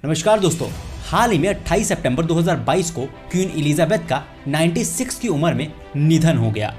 नमस्कार दोस्तों, हाल ही में 28 सितंबर 2022 को क्वीन एलिजाबेथ का 96 की उम्र में निधन हो गया,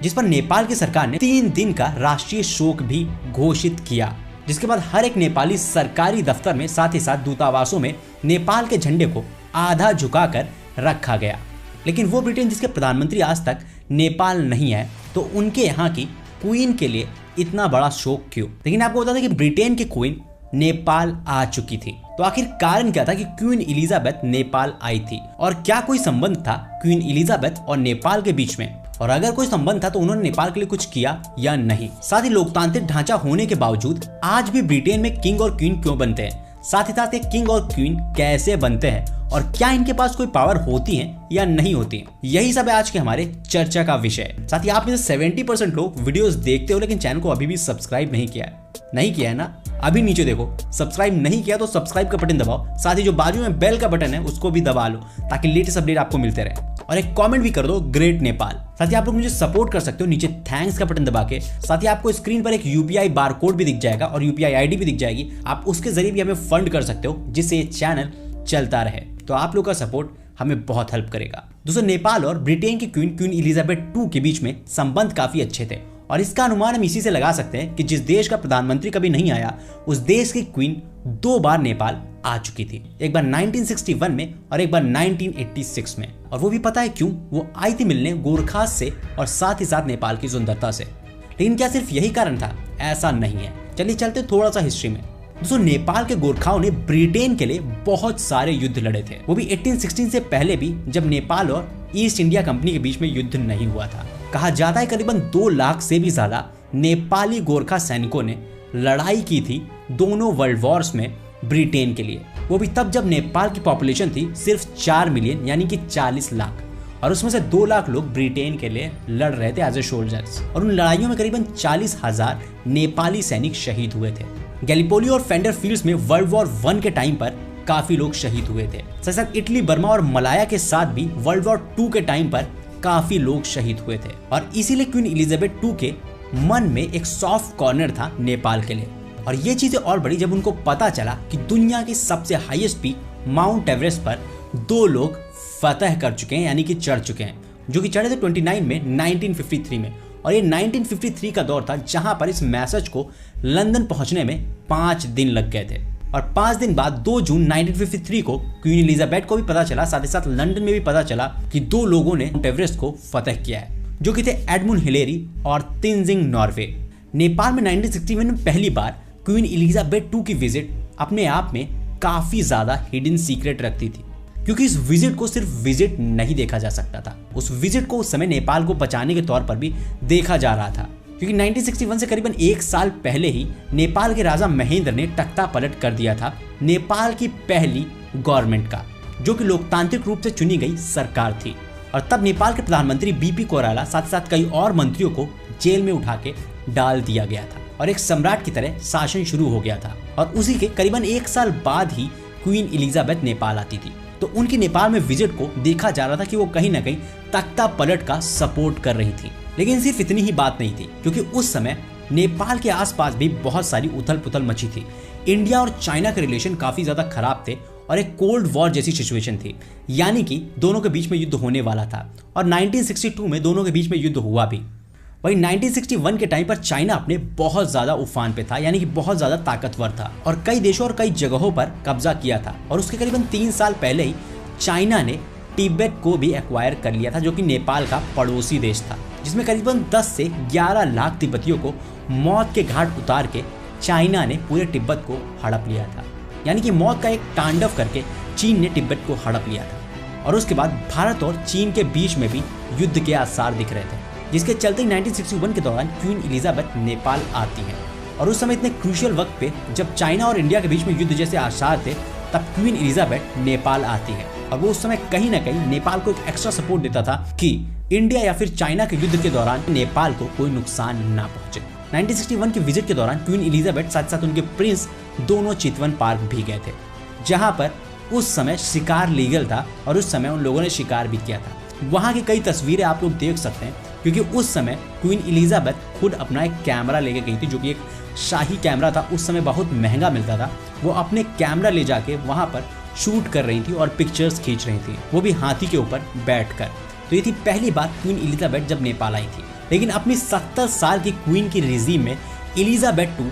जिस पर नेपाल की सरकार ने 3 दिन का राष्ट्रीय शोक भी घोषित किया। जिसके बाद हर एक नेपाली सरकारी दफ्तर में साथ ही साथ दूतावासों में नेपाल के झंडे को आधा झुकाकर रखा गया। लेकिन वो ब्रिटेन जिसके प्रधानमंत्री आज तक नेपाल नहीं है, तो उनके यहाँ की क्वीन के लिए इतना बड़ा शोक क्यों? लेकिन आपको बता दें कि ब्रिटेन की क्वीन नेपाल आ चुकी थी। तो आखिर कारण क्या था कि क्वीन एलिजाबेथ नेपाल आई थी, और क्या कोई संबंध था क्वीन एलिजाबेथ और नेपाल के बीच में? और अगर कोई संबंध था तो उन्होंने नेपाल के लिए कुछ किया या नहीं? साथ ही लोकतांत्रिक ढांचा होने के बावजूद आज भी ब्रिटेन में किंग और क्वीन क्यों बनते हैं? साथ ही साथ एक किंग और क्वीन कैसे बनते हैं, और क्या इनके पास कोई पावर होती है या नहीं होती है? यही सब है आज के हमारे चर्चा का विषय। साथ ही आप में से 70% लोग वीडियोस देखते हो लेकिन चैनल को अभी भी सब्सक्राइब नहीं किया है ना? अभी नीचे देखो, सब्सक्राइब नहीं किया तो सब्सक्राइब का बटन दबाओ, साथ ही जो बाजू में बेल का बटन है उसको भी दबा लो ताकि लेटेस्ट अपडेट आपको मिलते रहे। और एक कमेंट भी कर दो, ग्रेट नेपाल। साथ ही आप लोग मुझे सपोर्ट कर सकते हो नीचे थैंक्स का बटन दबा के। साथ ही आपको स्क्रीन पर एक यूपीआई बारकोड भी दिख जाएगा और यूपीआई आईडी भी दिख जाएगी। आप उसके जरिए भी हमें फंड कर सकते हो जिससे ये चैनल चलता रहे। तो आप लोग का सपोर्ट हमें बहुत हेल्प करेगा। दोस्तों, नेपाल और ब्रिटेन की क्वीन एलिजाबेथ 2 के बीच में संबंध काफी अच्छे थे, और इसका अनुमान हम इसी से लगा सकते हैं कि जिस देश का प्रधानमंत्री कभी नहीं आया, उस देश की क्वीन 2 बार नेपाल आ चुकी थी। एक बार 1961 में और एक बार 1986 में। और वो भी पता है क्यों? वो आई थी मिलने गोरखास से और साथ ही साथ नेपाल की सुंदरता से। लेकिन क्या सिर्फ यही कारण था? ऐसा नहीं है। चलिए चलते थोड़ा सा हिस्ट्री में। दोस्तों, नेपाल के गोरखाओं ने ब्रिटेन के लिए बहुत सारे युद्ध लड़े थे, वो भी 1816 से पहले भी, जब नेपाल और ईस्ट इंडिया कंपनी के बीच में युद्ध नहीं हुआ था। कहा जाता है करीबन 2 लाख से भी ज्यादा नेपाली गोरखा सैनिकों ने लड़ाई की थी दोनों वर्ल्ड वॉर्स में ब्रिटेन के लिए। वो भी तब जब नेपाल की पॉपुलेशन थी सिर्फ 4 मिलियन यानी कि 40 लाख, और उसमें से 2 लाख लोग ब्रिटेन के लिए लड़ रहे थे एज ए सोल्जर्स। और उन लड़ाइयों में करीबन 40,000 नेपाली सैनिक शहीद हुए थे। गैलीपोली और फेंडर फील्ड्स में वर्ल्ड वॉर 1 के टाइम पर काफी लोग शहीद हुए थे। साथ साथ इटली, बर्मा और मलाया के साथ भी वर्ल्ड वॉर 2 के टाइम पर काफी लोग शहीद हुए थे। और इसीलिए क्वीन एलिजाबेथ 2 के मन में एक सॉफ्ट कॉर्नर था नेपाल के लिए। और ये चीजें और बढ़ी जब उनको पता चला कि दुनिया की सबसे हाईएस्ट पीक माउंट एवरेस्ट पर 2 लोग फतह कर चुके हैं, यानी कि चढ़ चुके हैं, जो कि चढ़े थे 29 में 1953 में। और ये 1953 का दौर था जहां पर इस मैसेज को लंदन पहुंचने में 5 दिन लग गए थे। और 5 दिन बाद 2 जून 1953 को क्वीन एलिजाबेथ को भी पता चला, साथ ही साथ लंदन में भी पता चला कि 2 लोगों ने माउंट एवरेस्ट को फतह किया है, जो कि थे एडमुंड हिलेरी और तेंजिंग नॉर्वे। नेपाल में 1961 में पहली बार क्वीन एलिजाबेथ 2 की विजिट अपने आप में काफी ज्यादा हिडन सीक्रेट रखती थी, क्योंकि इस विजिट को सिर्फ विजिट नहीं देखा जा सकता था। उस विजिट को उस समय नेपाल को बचाने के तौर पर भी देखा जा रहा था, क्योंकि 1961 से करीबन 1 साल पहले ही नेपाल के राजा महेंद्र ने तख्ता पलट कर दिया था नेपाल की पहली गवर्नमेंट का, जो कि लोकतांत्रिक रूप से चुनी गई सरकार थी। और तब नेपाल के प्रधानमंत्री बीपी कोइराला साथ साथ कई और मंत्रियों को जेल में उठा के डाल दिया गया था, और एक सम्राट की तरह शासन शुरू हो गया था। और उसी के करीबन 1 साल बाद ही क्वीन एलिजाबेथ नेपाल आती थी। तो उनकी नेपाल में विजिट को देखा जा रहा था कि वो कहीं ना कहीं तख्ता पलट का सपोर्ट कर रही थी। लेकिन सिर्फ इतनी ही बात नहीं थी, क्योंकि उस समय नेपाल के आसपास भी बहुत सारी उथल पुथल मची थी। इंडिया और चाइना के रिलेशन काफी ज्यादा खराब थे और एक कोल्ड वॉर जैसी सिचुएशन थी, यानी कि दोनों के बीच में युद्ध होने वाला था। और 1962 में दोनों के बीच में युद्ध हुआ भी। वही 1961 के टाइम पर चाइना अपने बहुत ज्यादा उफान पे था, यानी कि बहुत ज्यादा ताकतवर था, और कई देशों और कई जगहों पर कब्जा किया था। और उसके करीबन 3 साल पहले ही चाइना ने तिब्बत को भी एक्वायर कर लिया था, जो कि नेपाल का पड़ोसी देश था, जिसमें करीबन 10 से 11 लाख तिब्बतियों को मौत के घाट उतार के चाइना ने पूरे तिब्बत को हड़प लिया था। यानी कि मौत का एक तांडव करके चीन ने तिब्बत को हड़प लिया था। और उसके बाद भारत और चीन के बीच में भी युद्ध के आसार दिख रहे थे, जिसके चलते 1961 के दौरान क्वीन एलिजाबेथ नेपाल आती है। और उस समय इतने क्रूशियल वक्त पे जब चाइना और इंडिया के बीच में युद्ध जैसे आसार थे, तब क्वीन एलिजाबेथ नेपाल आती है। और वो उस समय कहीं ना कहीं नेपाल को एक एक्स्ट्रा सपोर्ट देता था कि इंडिया या फिर चाइना के युद्ध के दौरान नेपाल को कोई नुकसान ना पहुंचे। 1961 की विजिट के दौरान क्वीन एलिजाबेथ साथ साथ उनके प्रिंस दोनों चितवन पार्क भी गए थे, जहां पर उस समय शिकार लीगल था और उस समय उन लोगों ने शिकार भी किया था। वहां की कई तस्वीरें आप लोग देख सकते हैं क्योंकि उस समय क्वीन एलिजाबेथ खुद अपना एक कैमरा लेके गई थी, जो कि एक शाही कैमरा था, उस समय बहुत महंगा मिलता था। वो अपने कैमरा ले जाके वहाँ पर शूट कर रही थी और पिक्चर्स खींच रही थी, वो भी हाथी के ऊपर बैठकर। तो ये थी पहली बार क्वीन एलिजाबेथ जब नेपाल आई थी। लेकिन अपनी 70 साल की क्वीन की रिजीम में एलिजाबेथ II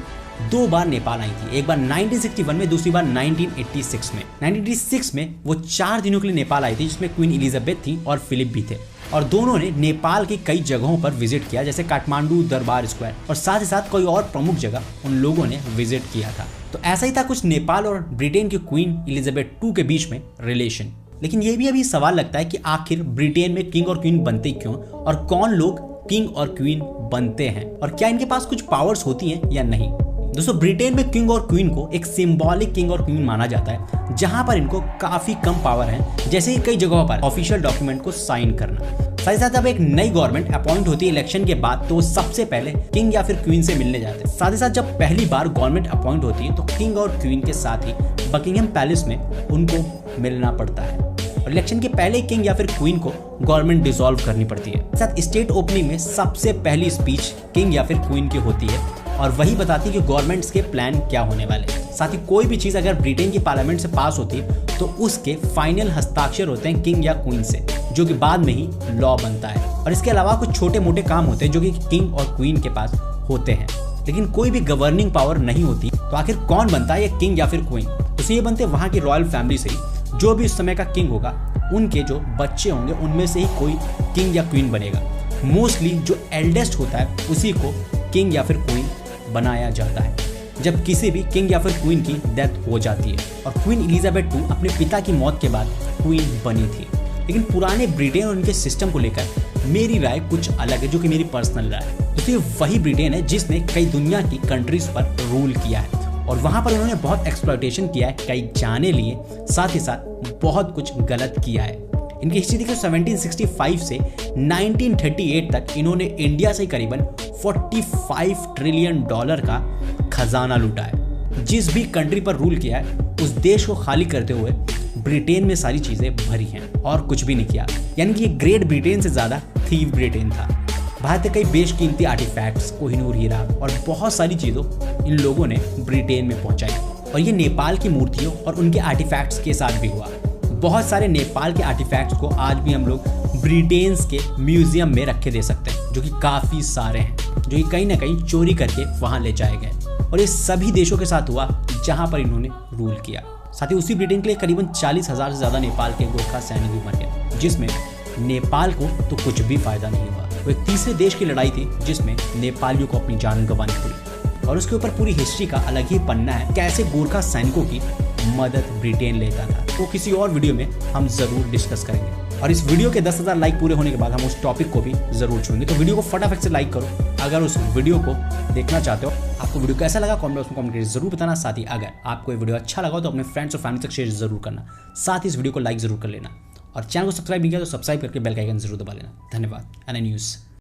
2 बार नेपाल आई थी, एक बार 1961 में, दूसरी बार 1986 में। 1986 में वो 4 दिनों के लिए नेपाल आई थी, जिसमें क्वीन एलिजाबेथ थी और फिलिप भी थे, और दोनों ने नेपाल की कई जगहों पर विजिट किया, जैसे काठमांडू, दरबार स्क्वायर, और साथ ही साथ कोई और प्रमुख जगह उन लोगों ने विजिट किया था। तो ऐसा ही था कुछ नेपाल और ब्रिटेन की क्वीन एलिजाबेथ II के बीच में रिलेशन। लेकिन ये भी अभी सवाल लगता है कि आखिर ब्रिटेन में किंग और क्वीन बनते क्यों, और कौन लोग किंग और क्वीन बनते हैं, और क्या इनके पास कुछ पावर्स होती हैं या नहीं। दोस्तों, ब्रिटेन में किंग और क्वीन को एक सिंबॉलिक किंग और क्वीन माना जाता है, जहां पर इनको काफी कम पावर है, जैसे कि कई जगहों पर ऑफिशियल डॉक्यूमेंट को साइन करना। साथ ही साथ जब एक नई गवर्नमेंट अपॉइंट होती है इलेक्शन के बाद, तो वो सबसे पहले किंग या फिर क्वीन से मिलने जाते हैं। साथ ही साथ जब पहली बार गवर्नमेंट अपॉइंट होती है, तो किंग और क्वीन के साथ ही बकिंगहम पैलेस में उनको मिलना पड़ता है, और इलेक्शन के पहले किंग या फिर क्वीन को गवर्नमेंट डिसॉल्व करनी पड़ती है। साथ स्टेट ओपनिंग में सबसे पहली स्पीच किंग या फिर क्वीन की होती है, और वही बताती है कि गवर्नमेंट्स के प्लान क्या होने वाले हैं। साथ ही कोई भी चीज अगर ब्रिटेन की पार्लियामेंट से पास होती है, तो उसके फाइनल हस्ताक्षर होते हैं किंग या क्वीन से, जो कि बाद में ही लॉ बनता है। और इसके अलावा कुछ छोटे मोटे काम होते हैं जो कि किंग और क्वीन के पास होते हैं, लेकिन कोई भी गवर्निंग पावर नहीं होती। तो आखिर कौन बनता है, ये किंग या फिर क्वीन? तो ये बनते वहां की रॉयल फैमिली से ही। जो भी उस समय का किंग होगा, उनके जो बच्चे होंगे, उनमें से ही कोई किंग या क्वीन बनेगा। मोस्टली जो एल्डेस्ट होता है, उसी को किंग या फिर क्वीन बनाया जाता है, जब किसी भी किंग या फिर क्वीन की डेथ हो जाती है। और क्वीन एलिजाबेथ II अपने पिता की मौत के बाद क्वीन बनी थी। लेकिन पुराने ब्रिटेन और उनके सिस्टम को लेकर मेरी राय कुछ अलग है, जो कि मेरी पर्सनल राय है। तो ये वही ब्रिटेन है जिसने कई दुनिया की कंट्रीज पर रूल किया है, और वहां पर उन्होंने बहुत एक्सप्लॉयटेशन किया है कई जाने लिए, साथ ही साथ बहुत कुछ गलत किया है। इनकी हिस्ट्री देखिए, 1765 से 1938 तक इन्होंने इंडिया से करीबन $45 ट्रिलियन का खजाना लूटा है। जिस भी कंट्री पर रूल किया है, उस देश को खाली करते हुए ब्रिटेन में सारी चीजें भरी हैं और कुछ भी नहीं किया। यानी कि ये ग्रेट ब्रिटेन से ज्यादा थीव ब्रिटेन था। भारत के कई बेशकीमती आर्टिफैक्ट्स, कोहिनूर हीरा और बहुत सारी चीजों इन लोगों ने ब्रिटेन में पहुंचाई, और ये नेपाल की मूर्तियों और उनके आर्टिफैक्ट्स के साथ भी हुआ। बहुत सारे नेपाल के आर्टिफैक्ट्स को आज भी हम लोग ब्रिटेन के म्यूजियम में रखे दे सकते हैं, जो कि काफी सारे हैं, जो कि कहीं ना कहीं चोरी करके वहां ले जाए गए। और ये सभी देशों के साथ हुआ जहां पर इन्होंने रूल किया। साथ ही उसी ब्रिटेन के लिए करीबन 40,000 से ज्यादा नेपाल के गोरखा सैनिक भी मर गए, जिसमें नेपाल को तो कुछ भी फायदा नहीं हुआ। वो एक तीसरे देश की लड़ाई थी जिसमें नेपालियों को अपनी जान गंवानी पड़ी, और उसके ऊपर पूरी हिस्ट्री का अलग ही पन्ना है, कैसे गोरखा सैनिकों की मदद ब्रिटेन लेता था। तो किसी और वीडियो में हम जरूर डिस्कस करेंगे। और इस वीडियो के 10,000 लाइक पूरे होने के बाद हम उस टॉपिक को भी जरूर छूएंगे। तो वीडियो को फटाफट से लाइक करो अगर उस वीडियो को देखना चाहते हो। आपको वीडियो कैसा लगा कमेंट बॉक्स में कमेंट करके जरूर बताना। साथ ही अगर आपको ये वीडियो अच्छा लगा तो अपने फ्रेंड्स और फैमिली तक शेयर जरूर करना। साथ ही इस वीडियो को लाइक जरूर कर लेना, और चैनल को सब्सक्राइब नहीं किया तो सब्सक्राइब करके बेल का आइकन जरूर दबा लेना। धन्यवाद। NA news.